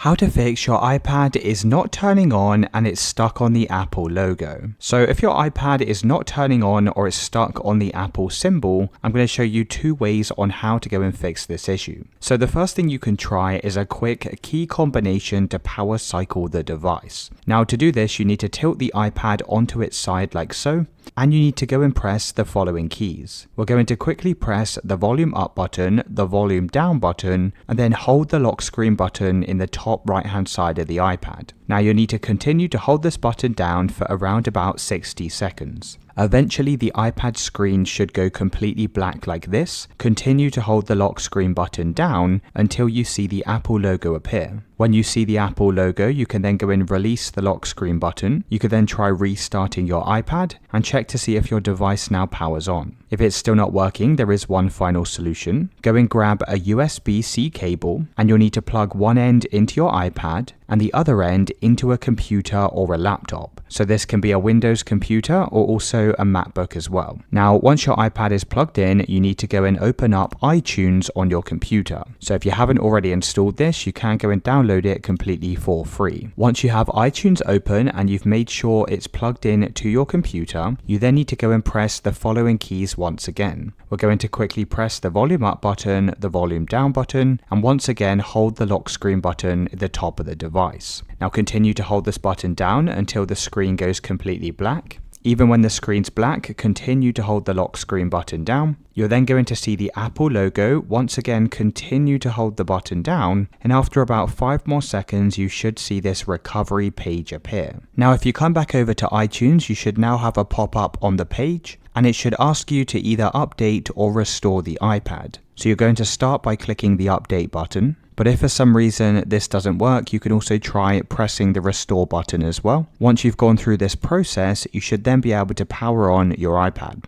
How to fix your iPad is not turning on and it's stuck on the Apple logo. So if your iPad is not turning on or it's stuck on the Apple symbol, I'm going to show you two ways on how to go and fix this issue. So the first thing you can try is a quick key combination to power cycle the device. Now to do this, you need to tilt the iPad onto its side like so, and you need to go and press the following keys. We're going to quickly press the volume up button, the volume down button, and then hold the lock screen button in the top right hand side of the iPad. Now you'll need to continue to hold this button down for around about 60 seconds. Eventually the iPad screen should go completely black like this. Continue to hold the lock screen button down until you see the Apple logo appear. When you see the Apple logo, you can then go and release the lock screen button. You could then try restarting your iPad and check to see if your device now powers on. If it's still not working, there is one final solution. Go and grab a USB-C cable and you'll need to plug one end into your iPad and the other end into a computer or a laptop. So this can be a Windows computer or also a MacBook as well. Now, once your iPad is plugged in, you need to go and open up iTunes on your computer. So if you haven't already installed this, you can go and download it completely for free. Once you have iTunes open and you've made sure it's plugged in to your computer, you then need to go and press the following keys once again. We're going to quickly press the volume up button, the volume down button, and once again hold the lock screen button at the top of the device. Now continue to hold this button down until the screen goes completely black. Even when the screen's black, continue to hold the lock screen button down. You're then going to see the Apple logo. Once again, continue to hold the button down, and after about 5 more seconds, you should see this recovery page appear. Now, if you come back over to iTunes, you should now have a pop-up on the page, and it should ask you to either update or restore the iPad. So you're going to start by clicking the update button. But if for some reason this doesn't work, you can also try pressing the restore button as well. Once you've gone through this process, you should then be able to power on your iPad.